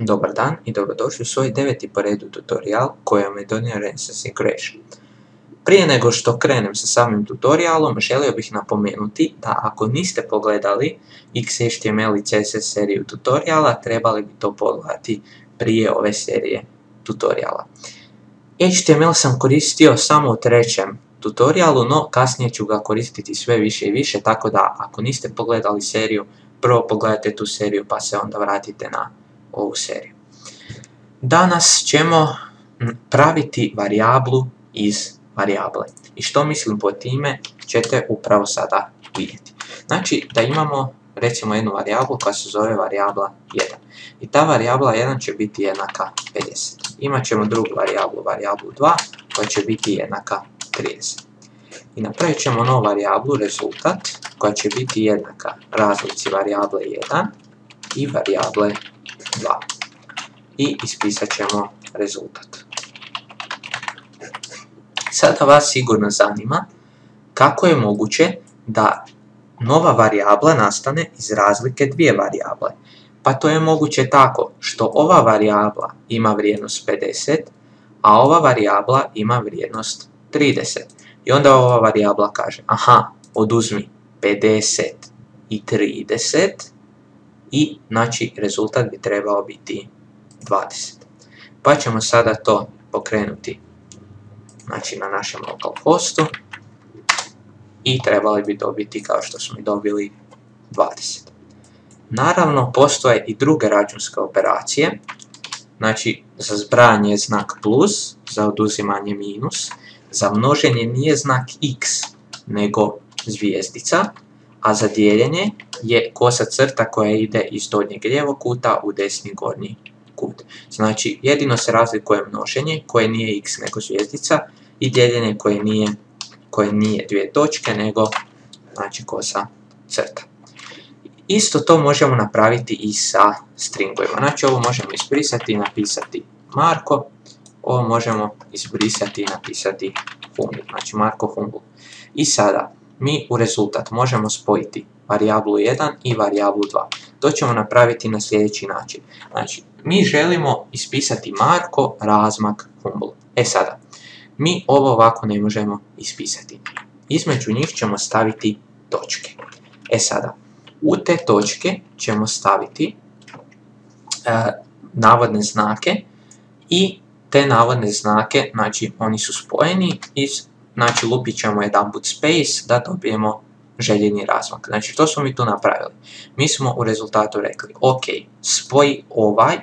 Dobar dan i dobrodošli u svoj 9. po redu tutorial koji vam je donio Renaissance Integration. Prije nego što krenem sa samim tutorialom, želio bih napomenuti da ako niste pogledali XHTML i CSS seriju tutoriala, trebali bi to pogledati prije ove serije tutoriala. HTML sam koristio samo u 3. tutorialu, no kasnije ću ga koristiti sve više i više, tako da ako niste pogledali seriju, prvo pogledajte tu seriju pa se onda vratite na ovu seriju. Danas ćemo praviti varijablu iz varijable. I što mislim po time ćete upravo sada vidjeti. Znači da imamo recimo jednu varijablu koja se zove varijabla 1. I ta varijabla 1 će biti jednaka 50. Imat ćemo drugu varijablu, varijablu 2, koja će biti jednaka 30. I napravit ćemo novu varijablu rezultat koja će biti jednaka razlici varijable 1 i varijable 2. I ispisat ćemo rezultat. Sada vas sigurno zanima kako je moguće da nova varijabla nastane iz razlike dvije varijable. Pa to je moguće tako što ova varijabla ima vrijednost 50, a ova varijabla ima vrijednost 30. I onda ova varijabla kaže, aha, oduzmi 50 i 30 i znači rezultat bi trebao biti 20. Pa ćemo sada to pokrenuti znači na našem localhostu i trebali bi dobiti kao što smo i dobili 20. Naravno postoje i druge računske operacije, znači za zbrajanje je znak plus, za oduzimanje minus, za množenje nije znak x nego zvijezdica, a za dijeljenje je kosa crta koja ide iz donjeg lijevog kuta u desni gornji kut. Znači jedino se razlikuje množenje koje nije x nego zvijezdica i dijeljenje koje nije dvije točke nego znači kosa crta. Isto to možemo napraviti i sa stringovima. Znači ovo možemo izbrisati i napisati Marko, ovo možemo izbrisati i napisati Humble, znači Marko Humble. I sada mi u rezultat možemo spojiti varijablu 1 i varijablu 2. To ćemo napraviti na sljedeći način. Znači, mi želimo ispisati Marko razmak Humble. E sada, mi ovo ovako ne možemo ispisati. Između njih ćemo staviti točke. E sada, u te točke ćemo staviti navodne znake i te navodne znake, znači oni su spojeni i znači lupit ćemo jedanput space da dobijemo željeni razmak. Znači što smo mi tu napravili? Mi smo u rezultatu rekli, ok, spoji ovaj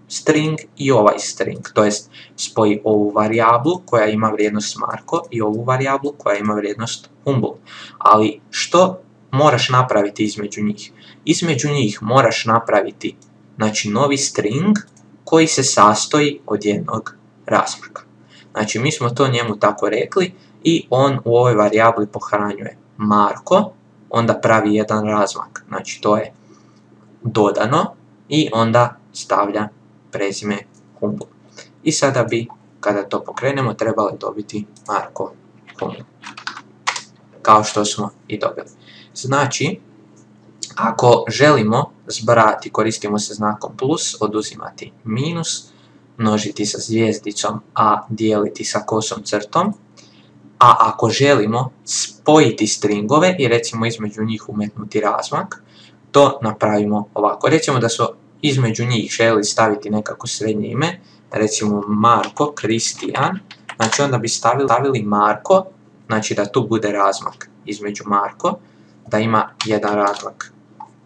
string i ovaj string, to jest spoji ovu varijablu koja ima vrijednost Marko i ovu varijablu koja ima vrijednost Humble. Ali što moraš napraviti između njih? Između njih moraš napraviti znači novi string koji se sastoji od jednog razmaka. Znači mi smo to njemu tako rekli i on u ovoj varijabli pohranjuje Marko, onda pravi jedan razmak, znači to je dodano i onda stavlja prezime Humble. I sada bi, kada to pokrenemo, trebali dobiti Marko Humble. Kao što smo i dobili. Znači, ako želimo zbrajati, koristimo se znakom plus, oduzimati minus, množiti sa zvijezdicom, a dijeliti sa kosom crtom. A ako želimo spojiti stringove i recimo između njih umetnuti razmak, to napravimo ovako. Recimo da su između njih želi staviti nekako srednje ime, recimo Marko, Kristijan, znači onda bi stavili Marko, znači da tu bude razmak između Marko, da ima jedan razmak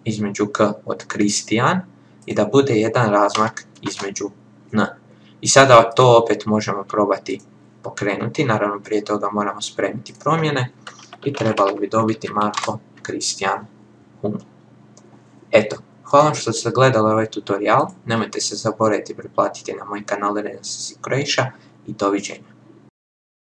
između K od Kristijan i da bude jedan razmak između N. I sada to opet možemo probati pokrenuti, naravno prije toga moramo spremiti promjene i trebali bi dobiti Marko, Kristijan, Humble. Eto, hvala vam što ste gledali ovaj tutorial, nemojte se zaboraviti priplatiti na moj kanal Renaissance Integration i doviđenja.